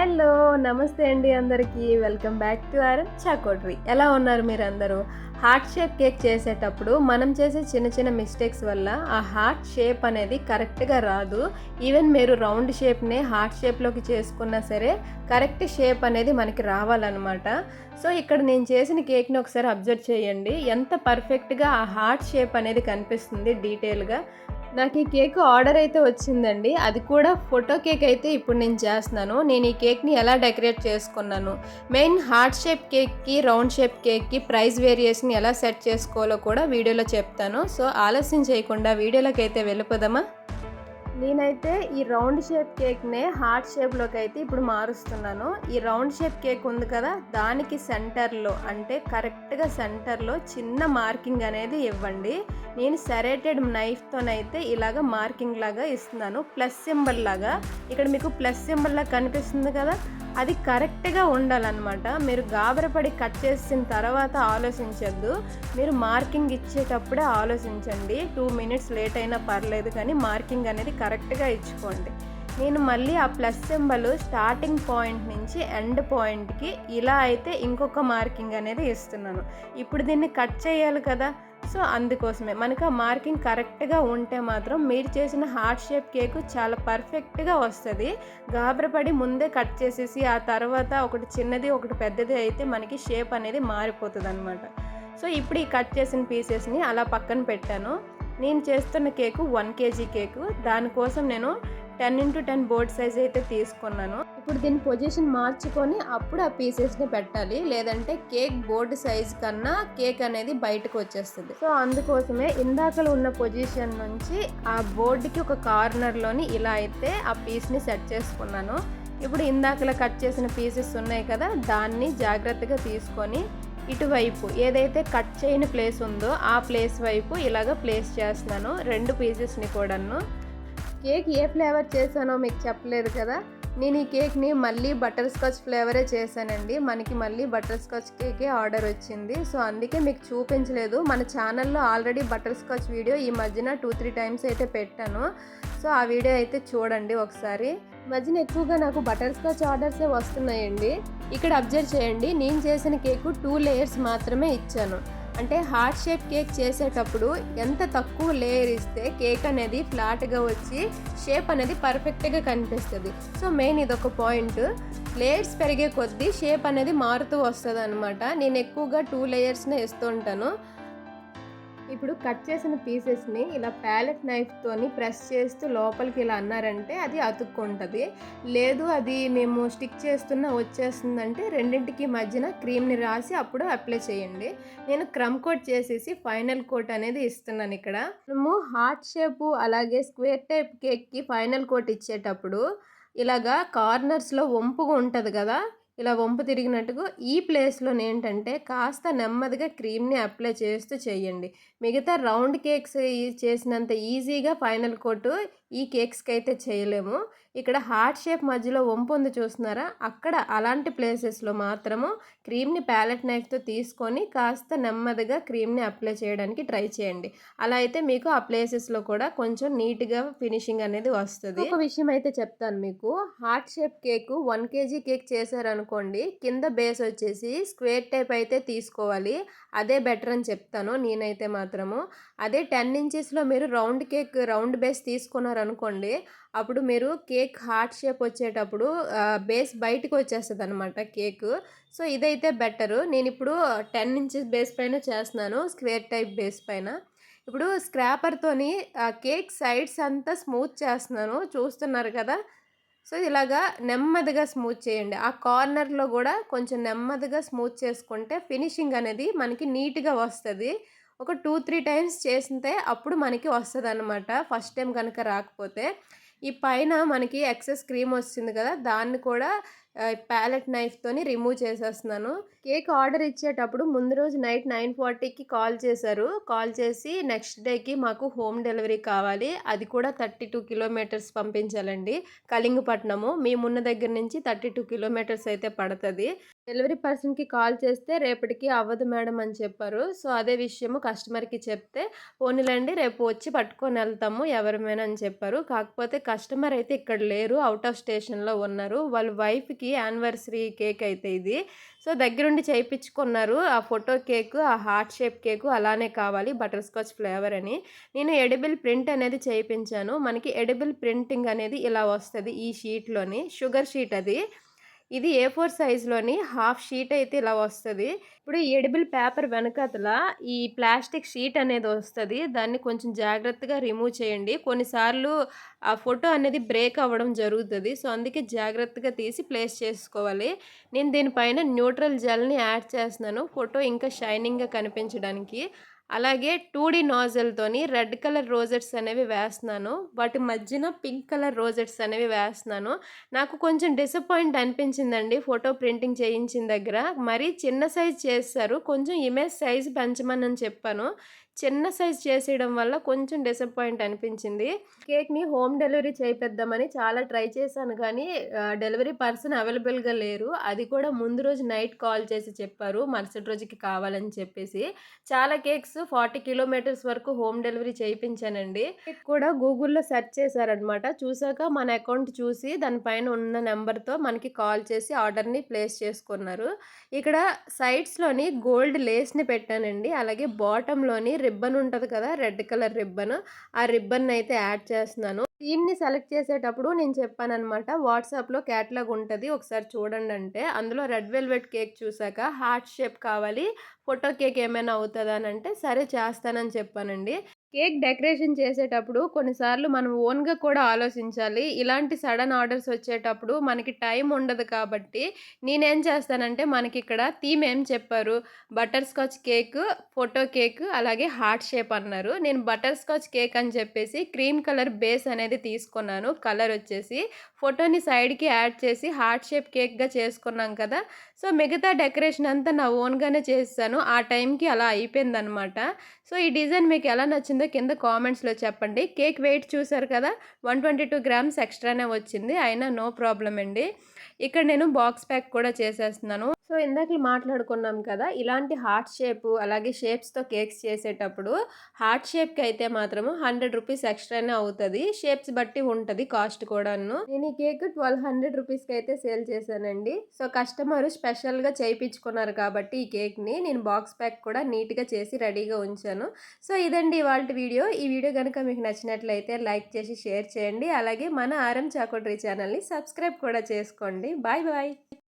Hello! నమస్తే అండి అందరికీ. వెల్కమ్ బ్యాక్ టు అవర్ చాకోటరీ. ఎలా ఉన్నారు మీరందరూ? హార్ట్ షేప్ కేక్ చేసేటప్పుడు మనం చేసే చిన్న చిన్న మిస్టేక్స్ వల్ల ఆ హార్ట్ షేప్ అనేది కరెక్ట్‌గా రాదు. ఈవెన్ మీరు రౌండ్ షేప్‌నే హార్ట్ షేప్‌లోకి చేసుకున్నా సరే కరెక్ట్ షేప్ అనేది మనకి రావాలనమాట. సో, ఇక్కడ నేను చేసిన కేక్‌ని ఒకసారి అబ్జర్వ్ చేయండి. ఎంత పర్ఫెక్ట్‌గా ఆ హార్ట్ షేప్ అనేది కనిపిస్తుంది డీటెయిల్‌గా. నాకు ఈ కేక్ ఆర్డర్ అయితే వచ్చిందండి. అది కూడా ఫోటో కేక్ అయితే ఇప్పుడు నేను చేస్తున్నాను. నేను ఈ కేక్‌ని ఎలా డెకరేట్ చేసుకున్నాను, మెయిన్ హార్ట్ షేప్ కేక్‌కి, రౌండ్ షేప్ కేక్‌కి ప్రైస్ వేరియేషన్ ఎలా సెట్ చేసుకోవాలో కూడా వీడియోలో చెప్తాను. సో, ఆలస్యం చేయకుండా వీడియోలోకైతే వెళ్ళిపోదామా? నేనైతే ఈ రౌండ్ షేప్ కేక్‌నే హార్ట్ షేప్‌లోకి అయితే ఇప్పుడు మారుస్తున్నాను. ఈ రౌండ్ షేప్ కేక్ ఉంది కదా! దానికి సెంటర్‌లో అంటే కరెక్ట్‌గా సెంటర్‌లో చిన్న మార్కింగ్ అనేది ఇవ్వండి. నేను సెరేటెడ్ నైఫ్‌తోనైతే ఇలాగ మార్కింగ్ లాగా ఇస్తున్నాను. ప్లస్ సింబల్ లాగా. ఇక్కడ మీకు ప్లస్ సింబల్ లాగా కనిపిస్తుంది కదా! అది కరెక్ట్‌గా ఉండాలన్నమాట. మీరు గాబరపడి కట్ చేసిన తర్వాత ఆలోచించొద్దు. మీరు మార్కింగ్ ఇచ్చేటప్పుడే ఆలోచించండి. 2 మినిట్స్ లేట్ అయినా పర్లేదు కానీ మార్కింగ్ అనేది కరెక్ట్‌గా ఇచ్చుకోండి. నేను మళ్ళీ ఆ ప్లస్ సింబల్ స్టార్టింగ్ పాయింట్ నుంచి ఎండ్ పాయింట్‌కి ఇలా అయితే ఇంకొక మార్కింగ్ అనేది ఇస్తున్నాను. ఇప్పుడు దీన్ని కట్ చేయాలి కదా! సో, అందుకోసమే మనకు ఆ మార్కింగ్ కరెక్ట్‌గా ఉంటే మాత్రం మీరు చేసిన హార్ట్ షేప్ కేకు చాలా పర్ఫెక్ట్‌గా వస్తది. గాబరపడి ముందే కట్ చేసేసి ఆ తర్వాత ఒకటి చిన్నది, ఒకటి పెద్దది అయితే మనకి షేప్ అనేది మారిపోతదనమాట. సో, ఇప్పుడు ఈ కట్ చేసిన పీసెస్‌ని అలా పక్కన పెట్టాను. నేను చేస్తున్న కేకు 1 కేజీ కేకు. దానికోసం నేను 10x10 బోర్డ్ సైజ్ అయితే తీసుకున్నాను. ఇప్పుడు దీని పొజిషన్ మార్చుకొని అప్పుడు ఆ పీసెస్‌ని పెట్టాలి. లేదంటే కేక్ బోర్డ్ సైజ్ కన్నా కేక్ అనేది బయటకు వచ్చేస్తది. సో, అందుకోసమే ఇందాకలో ఉన్న పొజిషన్ నుంచి ఆ బోర్డ్‌కి ఒక కార్నర్‌లోని ఇలా అయితే ఆ పీస్‌ని సెట్ చేసుకున్నాను. ఇప్పుడు ఇందాకలా కట్ చేసిన పీసెస్ ఉన్నాయి కదా! దాన్ని జాగ్రత్తగా తీసుకొని ఇటువైపు ఏదైతే కట్ చేయని ప్లేస్ ఉందో ఆ ప్లేస్ వైపు ఇలాగ ప్లేస్ చేస్తున్నాను 2 పీసెస్‌ని కూడాను. కేక్ ఏ ఫ్లేవర్ చేశానో మీకు చెప్పలేదు కదా! నేను ఈ కేక్‌ని మళ్ళీ బటర్ స్కాచ్ ఫ్లేవరే చేశానండి. మనకి మళ్ళీ బటర్ స్కాచ్ కేకే ఆర్డర్ వచ్చింది. సో, అందుకే మీకు చూపించలేదు. మన ఛానల్‌లో ఆల్రెడీ బటర్ స్కాచ్ వీడియో ఈ మధ్యన 2, 3 టైమ్స్ అయితే పెట్టాను. సో, ఆ వీడియో అయితే చూడండి ఒకసారి. ఈ మధ్యన ఎక్కువగా నాకు బటర్ స్కాచ్ ఆర్డర్సే వస్తున్నాయండి. ఇక్కడ అబ్జర్వ్ చేయండి. నేను చేసిన కేకు 2 లేయర్స్ మాత్రమే ఇచ్చాను. అంటే హార్ట్ షేప్ కేక్ చేసేటప్పుడు ఎంత తక్కువ లేయర్ ఇస్తే కేక్ అనేది ఫ్లాట్‌గా వచ్చి షేప్ అనేది పర్ఫెక్ట్‌గా కనిపిస్తది. సో, మెయిన్ ఇదొక పాయింట్. లేయర్స్ పెరిగే కొద్దీ షేప్ అనేది మారుతూ వస్తదనమాట. నేను ఎక్కువగా 2 లేయర్స్‌నే ఇస్తూ ఉంటాను. ఇప్పుడు కట్ చేసిన పీసెస్‌ని ఇలా ప్యాలెట్ నైఫ్‌తోని ప్రెస్ చేస్తూ లోపలికి ఇలా అన్నారంటే అది అతుక్కుంటది. లేదు అది మేము స్టిక్ చేస్తున్నా వచ్చేస్తుందంటే రెండింటికి మధ్యన క్రీమ్‌ని రాసి అప్పుడు అప్లై చేయండి. నేను క్రమ్ కోట్ చేసేసి ఫైనల్ కోట్ అనేది ఇస్తున్నాను ఇక్కడ. మనము హార్ట్ షేపు అలాగే స్క్వేర్ టైప్ కేక్‌కి ఫైనల్ కోట్ ఇచ్చేటప్పుడు ఇలాగా కార్నర్స్‌లో వంపుగా ఉంటది కదా! ఇలా వంపు తిరిగినట్టుగా ఈ ప్లేస్‌లోనేంటంటే కాస్త నెమ్మదిగా క్రీమ్‌ని అప్లై చేస్తూ చేయండి. మిగతా రౌండ్ కేక్స్ చేసినంత ఈజీగా ఫైనల్ కోటు ఈ కేక్స్‌కైతే చేయలేము. ఇక్కడ హార్ట్ షేప్ మధ్యలో వంపు ఉంది చూస్తున్నారా? అక్కడ అలాంటి ప్లేసెస్‌లో మాత్రము క్రీమ్‌ని ప్యాలెట్ నైఫ్‌తో తీసుకొని కాస్త నెమ్మదిగా క్రీమ్‌ని అప్లై చేయడానికి ట్రై చేయండి. అలా అయితే మీకు ఆ ప్లేసెస్‌లో కూడా కొంచెం నీట్‌గా ఫినిషింగ్ అనేది వస్తది. ఒక విషయం అయితే చెప్తాను మీకు. Heart shape cake 1 KG cake చేశారనుకోండి, కింద బేస్ వచ్చేసి స్క్వేర్ టైప్ అయితే తీసుకోవాలి. అదే బెటర్ అని చెప్తాను నేనైతే మాత్రము. అదే 10 ఇంచెస్‌లో మీరు రౌండ్ కేక్ రౌండ్ బేస్ తీసుకున్నారనుకోండి, అప్పుడు మీరు కేక్ హార్ట్ షేప్ వచ్చేటప్పుడు బేస్ బయటకి వచ్చేస్తదనమాట కేకు. సో, ఇదైతే బెటరు. నేనిప్పుడు 10 ఇంచెస్ బేస్ పైన చేస్తున్నాను. స్క్వేర్ టైప్ బేస్ పైన. ఇప్పుడు స్క్రాపర్‌తోని కేక్ సైడ్స్ అంతా స్మూత్ చేస్తున్నాను. చూస్తున్నారు కదా! సో, ఇలాగా నెమ్మదిగా స్మూత్ చేయండి. ఆ కార్నర్‌లో గూడా కొంచెం నెమ్మదిగా స్మూత్ చేసుకుంటే ఫినిషింగ్ అనేది మనకి నీట్‌గా వస్తది. ఒక 2, 3 టైమ్స్ చేసింతే అప్పుడు మనకి వస్తదనమాట. ఫస్ట్ టైమ్ గనక రాకపోతే. ఈ పైన మనకి ఎక్సెస్ క్రీమ్ వస్తుంది కదా! దాన్ని కూడా ప్యాలెట్ నైఫ్‌తోని రిమూవ్ చేసేస్తున్నాను. కేక్ ఆర్డర్ ఇచ్చేటప్పుడు ముందు రోజు నైట్ 9:40కి కాల్ చేశారు. కాల్ చేసి నెక్స్ట్ డేకి మాకు హోమ్ డెలివరీ కావాలి. అది కూడా 32 కిలోమీటర్స్ పంపించాలండి. కళింగపట్నము. మేమున్న దగ్గర నుంచి 32 కిలోమీటర్స్ అయితే పడతది. డెలివరీ పర్సన్‌కి కాల్ చేస్తే రేపటికి అవ్వదు మేడం అని చెప్పారు. సో, అదే విషయము కస్టమర్‌కి చెప్తే పోనీలెండి రేపు వచ్చి పట్టుకొనెళ్తాము ఎవరమైనా అని చెప్పారు. కాకపోతే కస్టమర్ అయితే ఇక్కడ లేరు. ఔట్ ఆఫ్ స్టేషన్‌లో ఉన్నారు. వాళ్ళ వైఫ్‌కి 10th యానివర్సరీ కేక్ అయితే ఇది. సో, దగ్గరుండి చేయించుకున్నారు. ఆ ఫోటో కేకు, ఆ హార్ట్ షేప్ కేకు అలానే కావాలి బటర్ స్కాచ్ ఫ్లేవర్ అని. నేను ఎడిబుల్ ప్రింట్ అనేది చేయించాను. మనకి ఎడిబుల్ ప్రింటింగ్ అనేది ఇలా వస్తది ఈ షీట్‌లోని. షుగర్ షీట్ అది. ఇది ఏ4 సైజ్‌లోని హాఫ్ షీట్ అయితే ఇలా వస్తది. ఇప్పుడు ఈ ఎడిబుల్ పేపర్ వెనకాతల ఈ ప్లాస్టిక్ షీట్ అనేది వస్తది. దాన్ని కొంచెం జాగ్రత్తగా రిమూవ్ చేయండి. కొన్నిసార్లు ఆ ఫోటో అనేది బ్రేక్ అవ్వడం జరుగుతది. సో, అందుకే జాగ్రత్తగా తీసి ప్లేస్ చేసుకోవాలి. నేను దీనిపైన న్యూట్రల్ జెల్‌ని యాడ్ చేస్తున్నాను. ఫోటో ఇంకా షైనింగ్‌గా కనిపించడానికి. అలాగే 2డీ నాజిల్‌తోని రెడ్ కలర్ రోజెట్స్ అనేవి వేస్తున్నాను. వాటి మధ్యన పింక్ కలర్ రోజెట్స్ అనేవి వేస్తున్నాను. నాకు కొంచెం డిసప్పాయింట్ అనిపించిందండి ఫోటో ప్రింటింగ్ చేయించిన దగ్గర. మరీ చిన్న సైజ్ చేసేశారు. కొంచెం ఇమేజ్ సైజ్ పెంచమనని చెప్పాను. చిన్న సైజ్ చేసేయడం వల్ల కొంచెం డిసప్పాయింట్ అనిపించింది. కేక్‌ని హోమ్ డెలివరీ చేపిద్దామని చాలా ట్రై చేశాను కానీ డెలివరీ పర్సన్ అవైలబుల్‌గా లేరు. అది కూడా ముందు రోజు నైట్ కాల్ చేసి చెప్పారు. మరుసటి రోజుకి కావాలని చెప్పేసి. చాలా కేక్స్ 40 కిలోమీటర్స్ వరకు హోమ్ డెలివరీ చేయించానండి. కేక్ కూడా గూగుల్‌లో సెర్చ్ చేశారనమాట. చూసాక మన అకౌంట్ చూసి దాని పైన ఉన్న నంబర్‌తో మనకి కాల్ చేసి ఆర్డర్‌ని ప్లేస్ చేసుకున్నారు. ఇక్కడ సైడ్స్‌లోని గోల్డ్ లేస్‌ని పెట్టానండి. అలాగే బాటమ్‌లోని రిబ్బన్ ఉంటది కదా! Red colour ribbon. ఆ రిబ్బన్‌నయితే యాడ్ చేస్తున్నాను. థీమ్‌ని సెలెక్ట్ చేసేటప్పుడు నేను చెప్పాననమాట. వాట్సాప్‌లో క్యాటలాగ్ ఉంటది. ఒకసారి చూడండంటే, అందులో రెడ్ వెల్వెట్ కేక్ చూసాక హార్ట్ షేప్ కావాలి. ఫోటో కేక్ ఏమైనా అవుతదా అనంటే, సరే చేస్తానని చెప్పానండి. కేక్ డెకరేషన్ చేసేటప్పుడు కొన్నిసార్లు మనం ఓన్‌గా కూడా ఆలోచించాలి. ఇలాంటి సడన్ ఆర్డర్స్ వచ్చేటప్పుడు మనకి టైం ఉండదు కాబట్టి, నేనేం చేస్తానంటే మనకిక్కడ థీమ్ ఏం చెప్పారు, butter scotch cake, photo cake, అలాగే హార్ట్ షేప్ అన్నారు. నేను బటర్ స్కాచ్ కేక్ అని చెప్పేసి క్రీమ్ కలర్ బేస్ అనేది తీసుకున్నాను. కలర్ వచ్చేసి ఫోటోని సైడ్‌కి యాడ్ చేసి హార్ట్ షేప్ కేక్‌గా చేసుకున్నాం కదా! సో, మిగతా డెకరేషన్ అంతా నా ఓన్‌గానే చేసేసాను. ఆ టైంకి అలా అయిపోయిందనమాట. సో, ఈ డిజైన్ మీకు ఎలా నచ్చిందో కింద కామెంట్స్‌లో చెప్పండి. కేక్ వెయిట్ చూసారు కదా! 122 గ్రామ్స్ ఎక్స్‌ట్రానే వచ్చింది. అయినా నో ప్రాబ్లమ్ అండి. ఇక్కడ నేను బాక్స్ ప్యాక్ కూడా చేసేస్తున్నాను. సో, ఇందాకల మాట్లాడుకున్నాం కదా! ఇలాంటి హార్ట్ షేపు, అలాగే షేప్స్‌తో కేక్స్ చేసేటప్పుడు హార్ట్ షేప్‌కి అయితే మాత్రము రూ. 100 ఎక్స్‌ట్రానే అవుతది. షేప్స్ బట్టి ఉంటది కాస్ట్ కూడాను. నేను ఈ కేక్ 1200 రూపీస్‌కి అయితే సేల్ చేశానండి. సో, కస్టమర్ స్పెషల్‌గా చేయించుకున్నారు కాబట్టి ఈ కేక్‌ని నేను బాక్స్ ప్యాక్ కూడా నీట్‌గా చేసి రెడీగా ఉంచాను. సో, ఇదండి ఇవాల్టి వీడియో. ఈ వీడియో గనుక మీకు నచ్చినట్లయితే లైక్ చేసి షేర్ చేయండి. అలాగే మన ఆర్ఎం చాకోటరీ ఛానల్‌ని సబ్స్క్రైబ్ కూడా చేసుకోండి. Bye bye.